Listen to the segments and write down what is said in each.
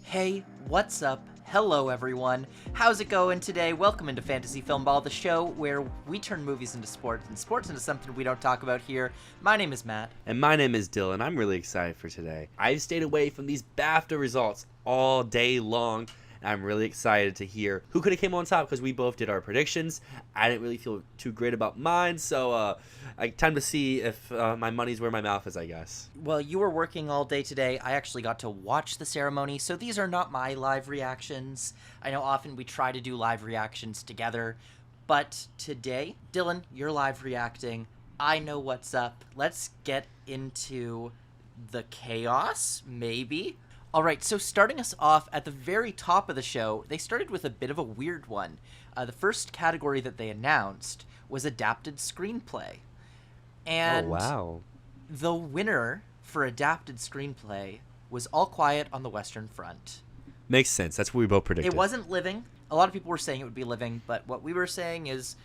Hey, what's up? Hello, everyone. How's it going today? Welcome into Fantasy Filmball, the show where we turn movies into sports and sports into something we don't talk about here. My name is Matt. And my name is Dyl, and I'm really excited for today. I've stayed away from these BAFTA results all day long, and I'm really excited to hear who could have came on top because we both did our predictions. I didn't really feel too great about mine, so time to see if my money's where my mouth is, I guess. Well, you were working all day today. I actually got to watch the ceremony, so these are not my live reactions. I know often we try to do live reactions together, but today, Dylan, you're live reacting. I know what's up. Let's get into the chaos, maybe? All right, so starting us off at the very top of the show, they started with a bit of a weird one. The first category that they announced was adapted screenplay. And oh, wow. The winner for adapted screenplay was All Quiet on the Western Front. Makes sense. That's what we both predicted. It wasn't Living. A lot of people were saying it would be Living, but what we were saying is,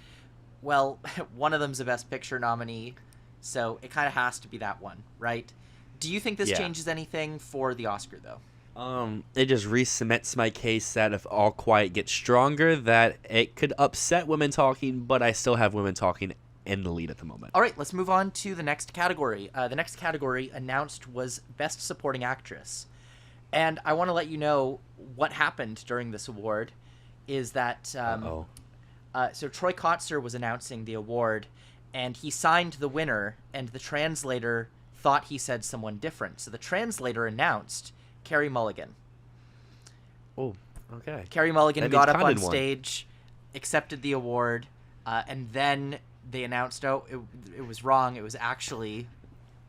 well, one of them's a Best Picture nominee, so it kind of has to be that one, right? Do you think this changes anything for the Oscar, though? It just re-cements my case that if All Quiet gets stronger, that it could upset Women Talking, but I still have Women Talking in the lead at the moment. All right, let's move on to the next category. The next category announced was Best Supporting Actress. And I want to let you know what happened during this award is that so Troy Kotsur was announcing the award, and he signed the winner, and the translator thought he said someone different. So the translator announced Carey Mulligan. Oh, okay. Carey Mulligan got up on stage, accepted the award, and then they announced, it was wrong. It was actually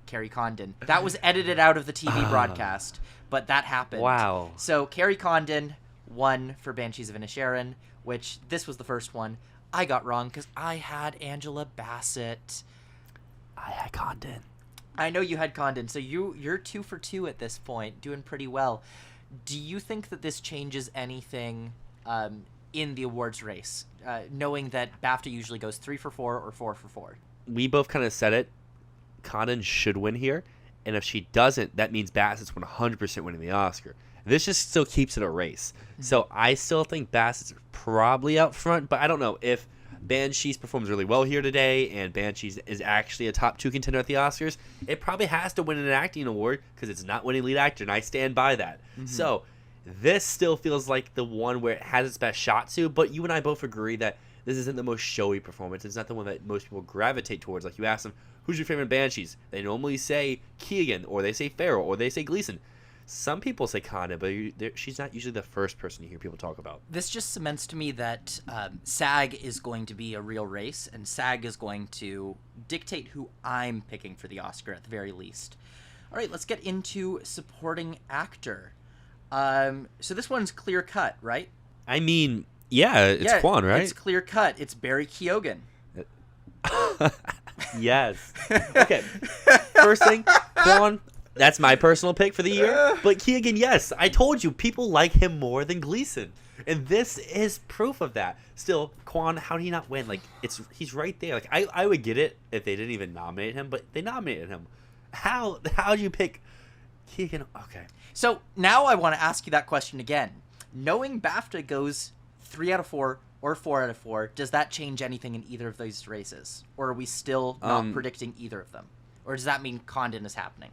Kerry Condon. That was edited out of the TV broadcast, but that happened. Wow. So Kerry Condon won for Banshees of Inisherin, which this was the first one. I got wrong because I had Angela Bassett. I had Condon. I know you had Condon, so you're 2 for 2 at this point, doing pretty well. Do you think that this changes anything in the awards race, knowing that BAFTA usually goes 3 for 4 or 4 for 4? We both kind of said it. Condon should win here, and if she doesn't, that means Bassett's 100% winning the Oscar. This just still keeps it a race. So I still think Bassett's probably out front, but I don't know if Banshees performs really well here today, and Banshees is actually a top 2 contender at the Oscars. It probably has to win an acting award because it's not winning lead actor, and I stand by that. So this still feels like the one where it has its best shot to, but you and I both agree that this isn't the most showy performance. It's not the one that most people gravitate towards. Like you ask them, who's your favorite Banshees? They normally say KEOGHAN, or they say Farrell, or they say Gleason. Some people say Condon, but she's not usually the first person you hear people talk about. This just cements to me that SAG is going to be a real race, and SAG is going to dictate who I'm picking for the Oscar at the very least. All right, let's get into supporting actor. So this one's clear cut, right? I mean, yeah, it's Kwan, right? It's clear cut. It's Barry Keoghan. Yes. Okay. First thing, Kwan. That's my personal pick for the year. But Keoghan, yes, I told you, people like him more than Gleason. And this is proof of that. Still, Kwan, how did he not win? Like, he's right there. Like, I would get it if they didn't even nominate him, but they nominated him. How'd you pick Keoghan? Okay. So now I want to ask you that question again. Knowing BAFTA goes 3 out of 4 or 4 out of 4, does that change anything in either of those races? Or are we still not predicting either of them? Or does that mean Condon is happening?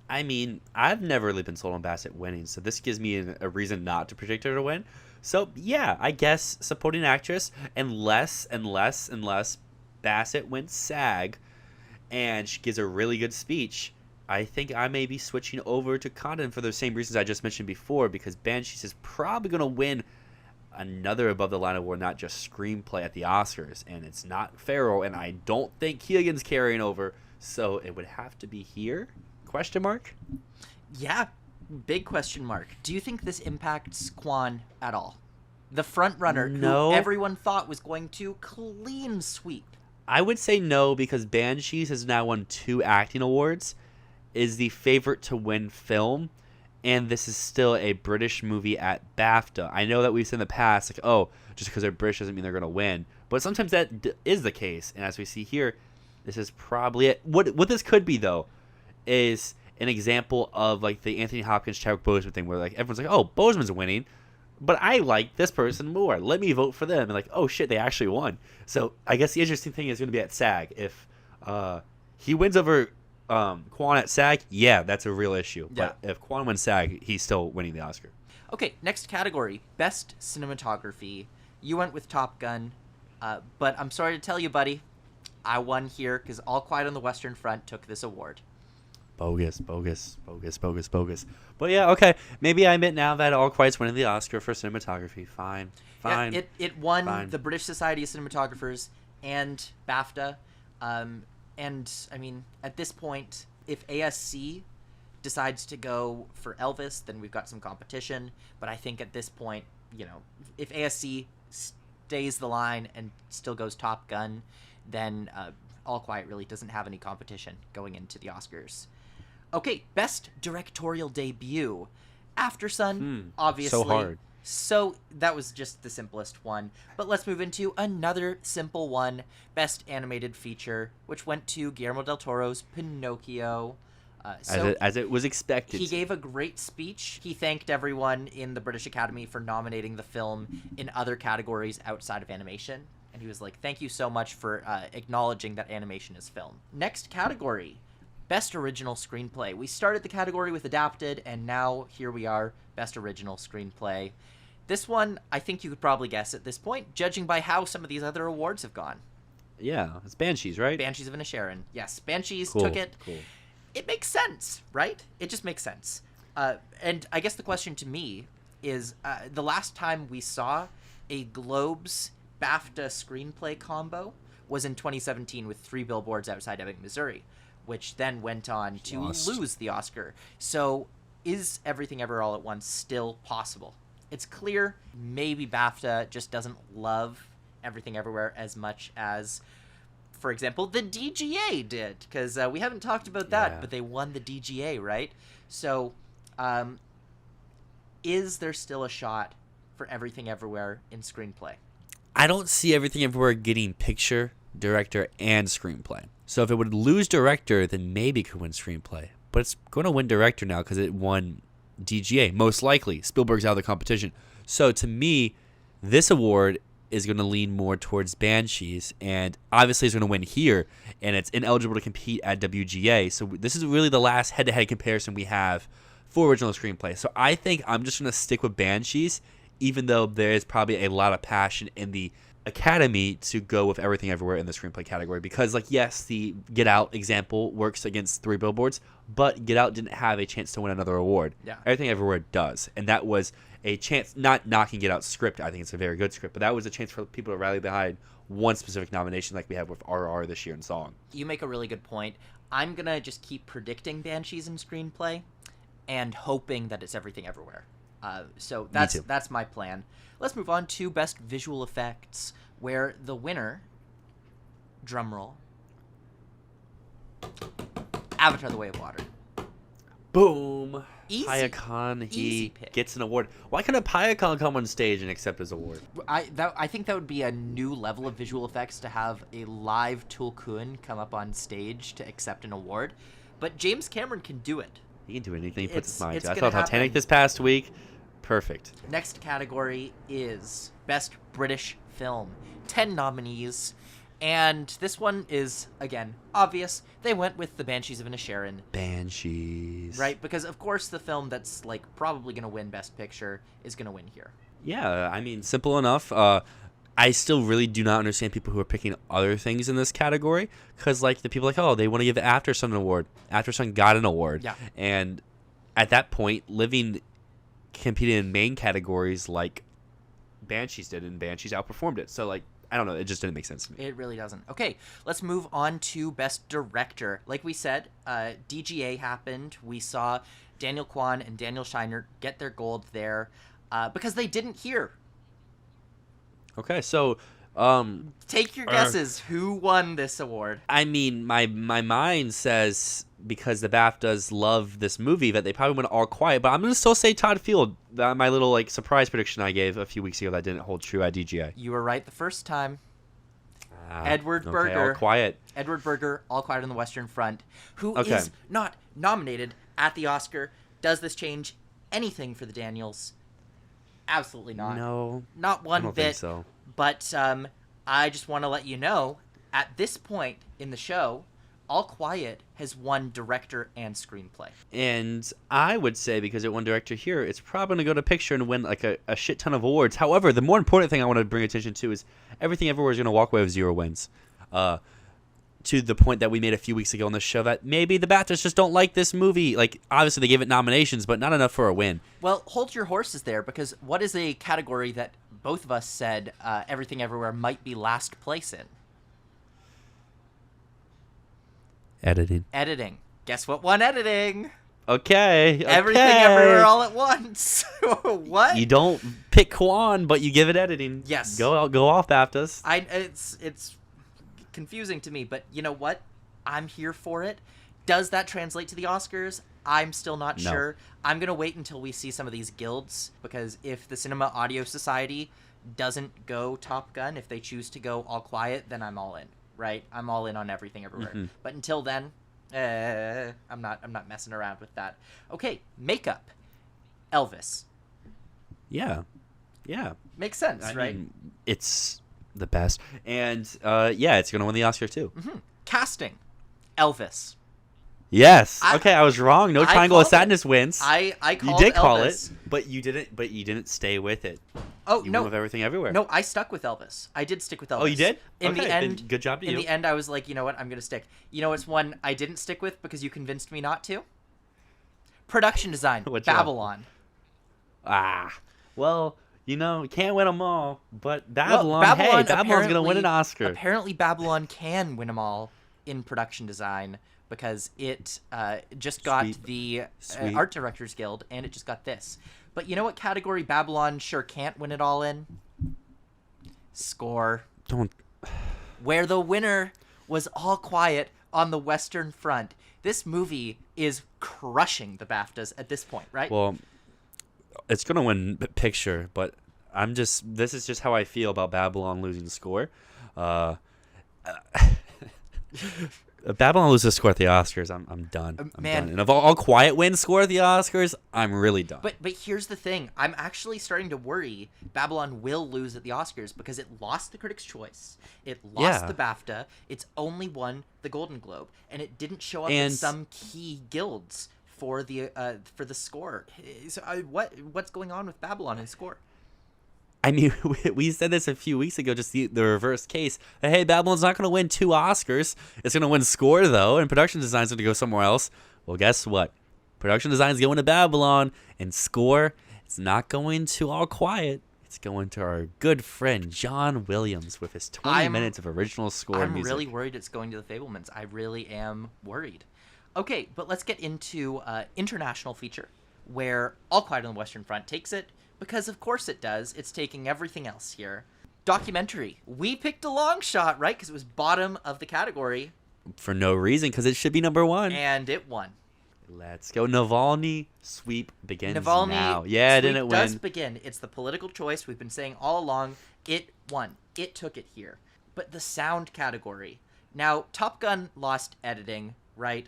I mean, I've never really been sold on Bassett winning, so this gives me a reason not to predict her to win. So, yeah, I guess supporting actress, unless Bassett wins SAG and she gives a really good speech, I think I may be switching over to Condon for the same reasons I just mentioned before, because Banshees is probably going to win another above-the-line award, not just screenplay at the Oscars, and it's not Farrell, and I don't think Keoghan's carrying over, so it would have to be here? Question mark? Yeah, big question mark. Do you think this impacts Kwan at all? The front runner who everyone thought was going to clean sweep. I would say no, because Banshees has now won 2 acting awards, is the favorite to win film, and this is still a British movie at BAFTA. I know that we've said in the past, like, oh, just because they're British doesn't mean they're going to win, but sometimes that is the case, and as we see here, this is probably it. What this could be, though, is an example of like the Anthony Hopkins Chadwick Boseman thing, where like everyone's like, oh, Boseman's winning, but I like this person more. Let me vote for them. And like, oh shit, they actually won. So I guess the interesting thing is going to be at SAG. If he wins over Quan at SAG, yeah, that's a real issue. Yeah. But if Quan wins SAG, he's still winning the Oscar. Okay, next category, Best Cinematography. You went with Top Gun, but I'm sorry to tell you, buddy, I won here because All Quiet on the Western Front took this award. Bogus. But yeah, okay. Maybe I admit now that All Quiet's winning the Oscar for cinematography. Fine. Yeah, it won the British Society of Cinematographers and BAFTA. And, I mean, at this point, if ASC decides to go for Elvis, then we've got some competition. But I think at this point, you know, if ASC stays the line and still goes Top Gun, then All Quiet really doesn't have any competition going into the Oscars. Okay, Best Directorial Debut. After Sun, obviously. So hard. So that was just the simplest one. But let's move into another simple one. Best Animated Feature, which went to Guillermo del Toro's Pinocchio. As it was expected. He gave a great speech. He thanked everyone in the British Academy for nominating the film in other categories outside of animation. And he was like, thank you so much for acknowledging that animation is film. Next category, Best Original Screenplay. We started the category with Adapted, and now here we are, Best Original Screenplay. This one, I think you could probably guess at this point, judging by how some of these other awards have gone. Yeah, it's Banshees, right? Banshees of Inisherin. Yes, Banshees Cool, took it. Cool. It makes sense, right? It just makes sense. And I guess the question to me is, the last time we saw a Globes BAFTA screenplay combo was in 2017 with 3 Billboards Outside Ebbing, Missouri, which then went on to lose the Oscar. So is Everything Ever All at Once still possible? It's clear maybe BAFTA just doesn't love Everything Everywhere as much as, for example, the DGA did, because we haven't talked about that, but they won the DGA, right? So is there still a shot for Everything Everywhere in screenplay? I don't see Everything Everywhere getting picture, director, and screenplay. So if it would lose director, then maybe it could win screenplay. But it's going to win director now because it won DGA, most likely. Spielberg's out of the competition. So to me, this award is going to lean more towards Banshees, and obviously it's going to win here, and it's ineligible to compete at WGA. So this is really the last head-to-head comparison we have for original screenplay. So I think I'm just going to stick with Banshees, even though there is probably a lot of passion in the Academy to go with Everything Everywhere in the screenplay category. Because, like, yes, the Get Out example works against 3 Billboards, but Get Out didn't have a chance to win another award. Yeah. Everything Everywhere does, and that was a chance, not knocking Get Out's script. I think it's a very good script, but that was a chance for people to rally behind one specific nomination like we had with RR this year in Song. You make a really good point. I'm going to just keep predicting Banshees in screenplay and hoping that it's Everything Everywhere. So that's my plan. Let's move on to Best Visual Effects, where the winner, drumroll, Avatar: The Way of Water. Boom. Easy. KEOGHAN, Easy he pick. gets an award. Why couldn't KEOGHAN come on stage and accept his award? I think that would be a new level of visual effects, to have a live Tulkun come up on stage to accept an award. But James Cameron can do it. He can do anything he puts his mind to. I gonna saw Titanic happen. this past week. Perfect. Next category is Best British Film. 10 nominees. And this one is, again, obvious. They went with The Banshees of Inisherin. Banshees. Right? Because, of course, the film that's, like, probably going to win Best Picture is going to win here. Yeah, I mean, simple enough. I still really do not understand people who are picking other things in this category. Because, like, the people like, oh, they want to give After Sun an award. After Sun got an award. Yeah. And at that point, competing in main categories like Banshees did, and Banshees outperformed it. So, like, I don't know. It just didn't make sense to me. It really doesn't. Okay, let's move on to Best Director. Like we said, DGA happened. We saw Daniel Kwan and Daniel Scheinert get their gold there because they didn't hear. Okay, so take your guesses. Who won this award? I mean, my mind says, because the BAFTAs love this movie, that they probably went All Quiet, but I'm going to still say Todd Field. My little, like, surprise prediction I gave a few weeks ago that didn't hold true at DGA. You were right the first time. Edward Berger. All Quiet. Edward Berger, All Quiet on the Western Front, who is not nominated at the Oscar. Does this change anything for the Daniels? Absolutely not. No. Not one I don't bit. think so. But I just want to let you know, at this point in the show, All Quiet has won director and screenplay. And I would say, because it won director here, it's probably going to go to picture and win like a shit ton of awards. However, the more important thing I want to bring attention to is Everything Everywhere is going to walk away with 0 wins. To the point that we made a few weeks ago on the show that maybe the BAFTAs just don't like this movie. Like, obviously they gave it nominations, but not enough for a win. Well, hold your horses there, because what is a category that both of us said Everything Everywhere might be last place in? Editing. Guess what won editing? Okay. Everything Everywhere all at once. What? You don't pick Kwan, but you give it editing. Yes. Go off, BAFTAs. It's confusing to me, but you know what? I'm here for it. Does that translate to the Oscars? I'm still not sure. I'm going to wait until we see some of these guilds, because if the Cinema Audio Society doesn't go Top Gun, if they choose to go All Quiet, then I'm all in, right? I'm all in on Everything Everywhere. Mm-hmm. But until then, I'm not messing around with that. Okay, makeup. Elvis. Yeah. Makes sense, right? mean, it's the best. And, it's going to win the Oscar, too. Mm-hmm. Casting. Elvis. Yes. Okay, I was wrong. No Triangle of Sadness wins. I called You did call Elvis. it, but you didn't stay with it. Oh, You no. went with Everything Everywhere. No, I stuck with Elvis. I did stick with Elvis. Oh, you did? In the then end, good job to you. In the end, I was like, you know what? I'm going to stick. You know what's one I didn't stick with because you convinced me not to? Production design. Which one? Babylon. Well, can't win them all, but Well, Babylon's going to win an Oscar. Apparently, Babylon can win them all in production design because it just got the Art Directors Guild, and it just got this. But you know what category Babylon sure can't win it all in? Score. Don't. Where the winner was All Quiet on the Western Front. This movie is crushing the BAFTAs at this point, right? Well, it's going to win picture, but this is just how I feel about Babylon losing the score. Babylon loses score at the Oscars, I'm done. I'm done. And if All Quiet wins score at the Oscars, I'm really done. But here's the thing. I'm actually starting to worry Babylon will lose at the Oscars because it lost the Critics' Choice. It lost the BAFTA. It's only won the Golden Globe. And it didn't show up in some key guilds for the score. So what's going on with Babylon and score? I mean, we said this a few weeks ago, just the reverse case. Hey, Babylon's not going to win 2 Oscars. It's going to win score, though, and production design's going to go somewhere else. Well, guess what? Production design's going to Babylon, and score, it's not going to All Quiet. It's going to our good friend John Williams with his 20 minutes of original score music. I'm really worried it's going to the Fabelmans. I really am worried. Okay, but let's get into international feature, where All Quiet on the Western Front takes it. Because of course it does. It's taking everything else here. Documentary. We picked a long shot, right? Because it was bottom of the category. For no reason, because it should be number 1. And it won. Let's go. Navalny sweep begins Navalny now. Yeah, didn't it win? does begin. It's the political choice we've been saying all along. It won. It took it here. But the sound category. Now, Top Gun lost editing, right?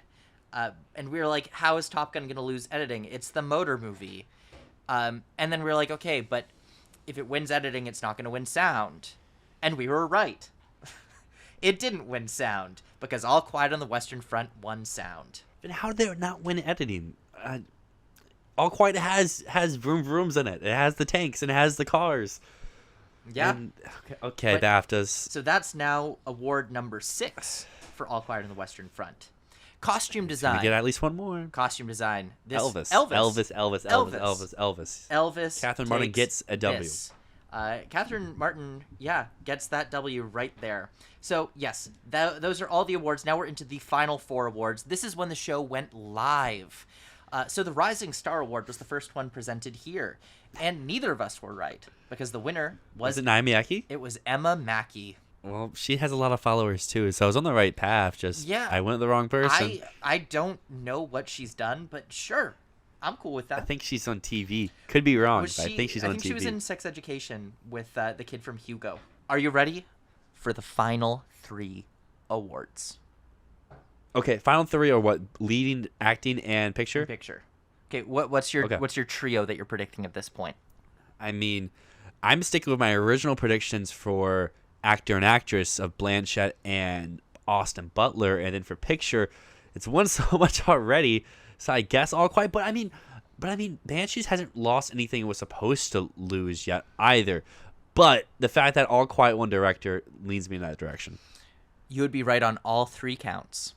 And we were like, how is Top Gun going to lose editing? It's the motor movie. And then we were like, okay, but if it wins editing, it's not going to win sound. And we were right. It didn't win sound, because All Quiet on the Western Front won sound. But how did they not win editing? All Quiet has vroom vrooms in it. It has the tanks and it has the cars. Yeah. And, okay, BAFTAs. So that's now award number 6 for All Quiet on the Western Front. Costume design. We get at least one more. Costume design. Elvis. Catherine Martin gets a W. This. Catherine Martin, gets that W right there. So, yes, those are all the awards. Now we're into the final 4 awards. This is when the show went live. So the Rising Star Award was the first one presented here. And neither of us were right, because the winner was... Was it Naomi Ackie? It was Emma Mackey. Well, she has a lot of followers, too, so I was on the right path. I went with the wrong person. I don't know what she's done, but sure. I'm cool with that. I think she's on TV. Could be wrong, but I think she's on TV. I think she was in Sex Education with the kid from Hugo. Are you ready for the final 3 awards? Okay, final three are what? Leading, acting, and picture? Picture. Okay, what's your Okay. what's your trio that you're predicting at this point? I mean, I'm sticking with my original predictions for actor and actress of Blanchett and Austin Butler, and then for picture, it's won so much already. So I guess All Quiet. But I mean, Banshees hasn't lost anything it was supposed to lose yet either. But the fact that All Quiet won director leads me in that direction. You would be right on all three counts.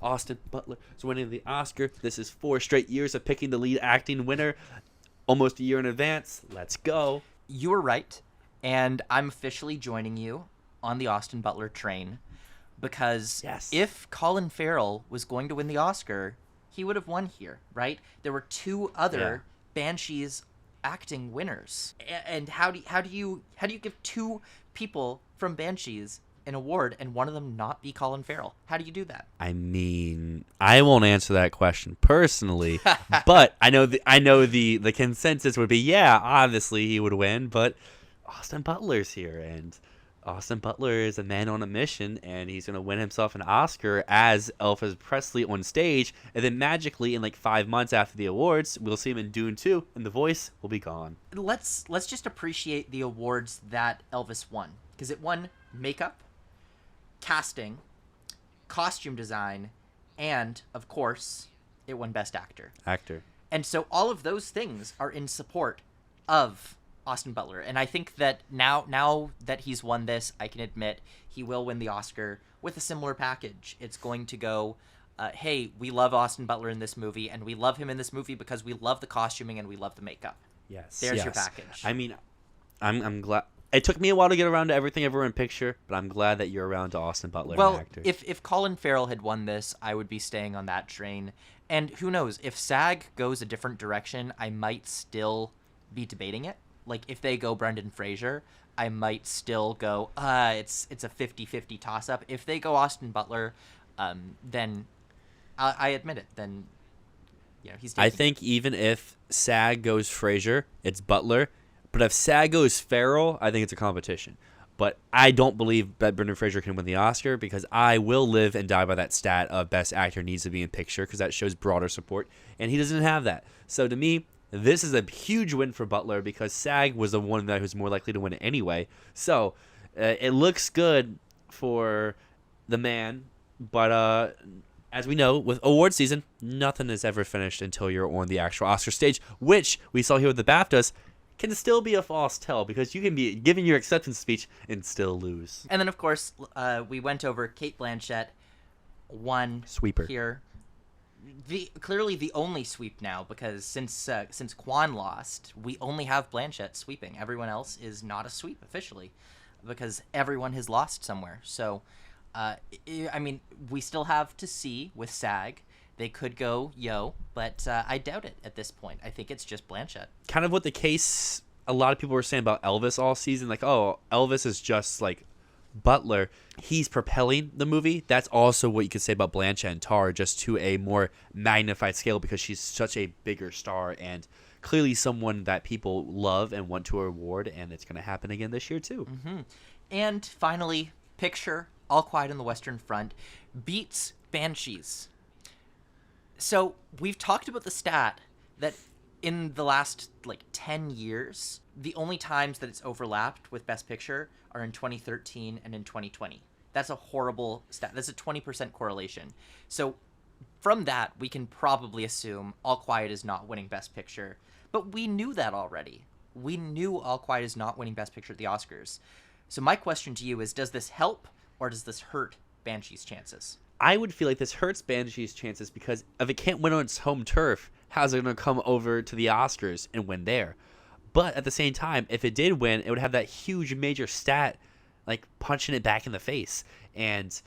Austin Butler is winning the Oscar. This is 4 straight years of picking the lead acting winner, almost a year in advance. Let's go. You were right, and I'm officially joining you on the Austin Butler train because Yes. if Colin Farrell was going to win the Oscar, he would have won here, right? There were 2 other Banshees acting winners, and how do you give 2 people from Banshees an award and one of them not be Colin Farrell? How do you do that? I mean, I won't answer that question personally, but I know the consensus would be, yeah, obviously he would win, but Austin Butler's here, and Austin Butler is a man on a mission, and he's going to win himself an Oscar as Elvis Presley on stage, and then magically in like 5 months after the awards, we'll see him in Dune 2, and the voice will be gone. Let's just appreciate the awards that Elvis won, because it won makeup, casting, costume design, and of course it won Best Actor. And so all of those things are in support of Austin Butler, and I think that now that he's won this, I can admit he will win the Oscar with a similar package. It's going to go, hey, we love Austin Butler in this movie, and we love him in this movie because we love the costuming and we love the makeup. Yes. There's your package. I mean, I'm glad. It took me a while to get around to everything everywhere in picture, but I'm glad that you're around to Austin Butler Well, and actor. if Colin Farrell had won this, I would be staying on that train. And who knows, if SAG goes a different direction, I might still be debating it. Like, if they go Brendan Fraser, I might still go, it's a 50-50 toss-up. If they go Austin Butler, then I admit it. Then, he's taking I think even if SAG goes Fraser, it's Butler. But if SAG goes Farrell, I think it's a competition. But I don't believe that Brendan Fraser can win the Oscar because I will live and die by that stat of Best Actor needs to be in picture because that shows broader support, and he doesn't have that. So to me, this is a huge win for Butler because SAG was the one that was more likely to win it anyway. So it looks good for the man, but as we know, with award season, nothing is ever finished until you're on the actual Oscar stage, which we saw here with the BAFTAs can still be a false tell because you can be giving your acceptance speech and still lose. And then, of course, we went over Cate Blanchett won Sweeper here. Clearly the only sweep now because since Kwan lost, we only have Blanchett sweeping. Everyone else is not a sweep officially because everyone has lost somewhere. So, I mean, we still have to see with SAG. They could go but I doubt it at this point. I think it's just Blanchett. Kind of what the case a lot of people were saying about Elvis all season. Like, oh, Elvis is just like Butler. He's propelling the movie. That's also what you could say about Blanchett and Tar, just to a more magnified scale because she's such a bigger star and clearly someone that people love and want to award, and it's going to happen again this year too. Mm-hmm. And finally, picture All Quiet on the Western Front beats Banshees. So we've talked about the stat that in the last 10 years, the only times that it's overlapped with Best Picture are in 2013 and in 2020. That's a horrible stat. That's a 20% correlation. So from that, we can probably assume All Quiet is not winning Best Picture. But we knew that already. We knew All Quiet is not winning Best Picture at the Oscars. So my question to you is, does this help or does this hurt Banshee's chances? I would feel like this hurts Banshee's chances because if it can't win on its home turf, how's it going to come over to the Oscars and win there? But at the same time, if it did win, it would have that huge major stat punching it back in the face. And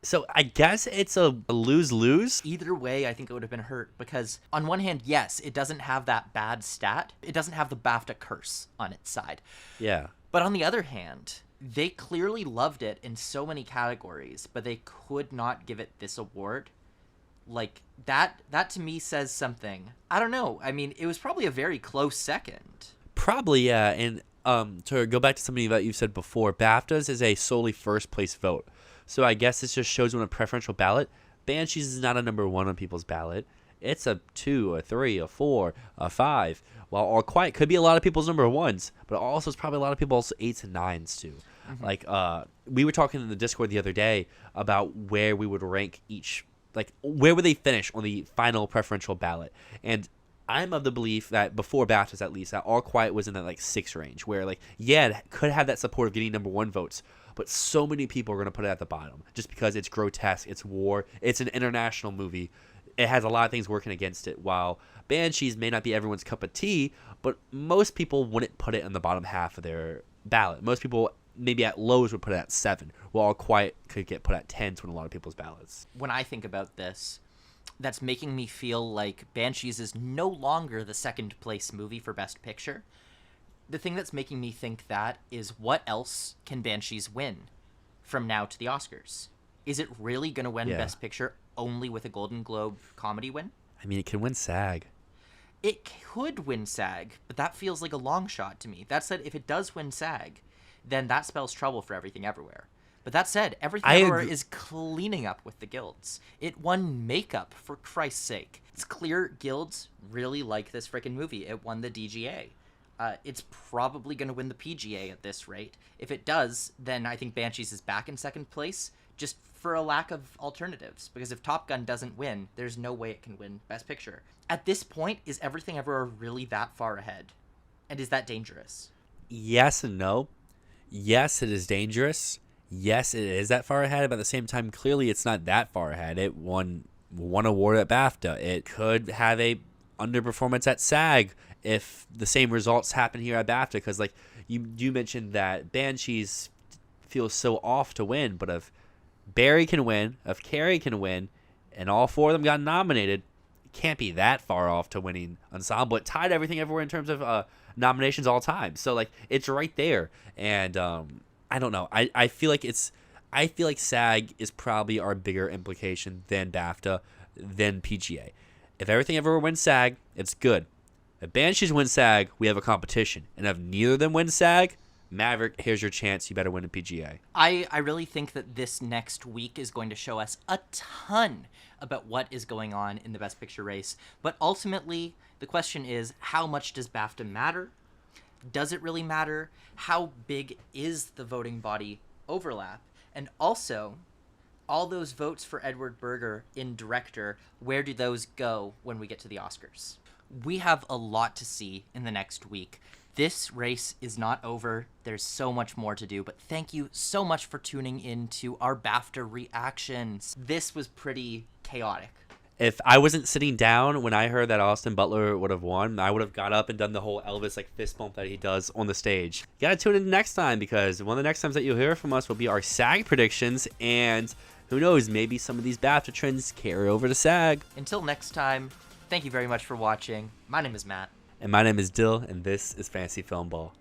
so I guess it's a lose-lose. Either way, I think it would have been hurt because on one hand, yes, it doesn't have that bad stat. It doesn't have the BAFTA curse on its side. Yeah. But on the other hand, they clearly loved it in so many categories, but they could not give it this award. That to me says something. I don't know. I mean, it was probably a very close second. Probably, yeah. And to go back to something that you said before, BAFTAs is a solely first place vote. So I guess this just shows on a preferential ballot, Banshees is not a number 1 on people's ballot. It's a 2, a 3, a 4, a 5. While All Quiet could be a lot of people's number 1s, but also it's probably a lot of people's 8s and 9s too. Like we were talking in the Discord the other day about where we would rank each, like where would they finish on the final preferential ballot. And I'm of the belief that before BAFTAs at least, that All Quiet was in that like 6 range, where like it could have that support of getting number 1 votes, but so many people are going to put it at the bottom just because it's grotesque, it's war, it's an international movie. It has a lot of things working against it. While Banshees may not be everyone's cup of tea, but most people wouldn't put it in the bottom half of their ballot. Most people maybe at lows would put it at 7, while All Quiet could get put at 10 on a lot of people's ballots. When I think about this, that's making me feel like Banshees is no longer the second place movie for Best Picture. The thing that's making me think that is, what else can Banshees win from now to the Oscars? Is it really going to win Best Picture only with a Golden Globe comedy win? I mean, it can win SAG. It could win SAG, but that feels like a long shot to me. That said, if it does win SAG, then that spells trouble for Everything Everywhere. But that said, Everything Everywhere is cleaning up with the guilds. It won makeup, for Christ's sake. It's clear guilds really like this freaking movie. It won the DGA. It's probably going to win the PGA at this rate. If it does, then I think Banshees is back in second place, just for a lack of alternatives. Because if Top Gun doesn't win, there's no way it can win Best Picture. At this point, is Everything Everywhere really that far ahead? And is that dangerous? Yes and no. Yes, it is dangerous. Yes, it is that far ahead, but at the same time, clearly it's not that far ahead. It won one award at BAFTA. It could have a underperformance at SAG if the same results happen here at BAFTA, because like you mentioned that Banshees feels so off to win, but if Barry can win, if Carrie can win, and all 4 of them got nominated, it can't be that far off to winning ensemble. It tied Everything Everywhere in terms of nominations all time, so like it's right there. And I don't know. I feel like SAG is probably our bigger implication than BAFTA, than PGA. If Everything Everywhere wins SAG, it's good. If Banshees win SAG, we have a competition. And if neither of them win SAG, Maverick, here's your chance. You better win a PGA. I really think that this next week is going to show us a ton about what is going on in the Best Picture race. But ultimately, the question is, how much does BAFTA matter? Does it really matter? How big is the voting body overlap? And also, all those votes for Edward Berger in director, where do those go when we get to the Oscars? We have a lot to see in the next week. This race is not over. There's so much more to do, but thank you so much for tuning in to our BAFTA reactions. This was pretty chaotic. If I wasn't sitting down when I heard that Austin Butler would have won, I would have got up and done the whole Elvis like fist bump that he does on the stage. You gotta tune in next time, because one of the next times that you'll hear from us will be our SAG predictions, and who knows, maybe some of these BAFTA trends carry over to SAG. Until next time, thank you very much for watching. My name is Matt. And my name is Dyl, and this is Fantasy Filmball.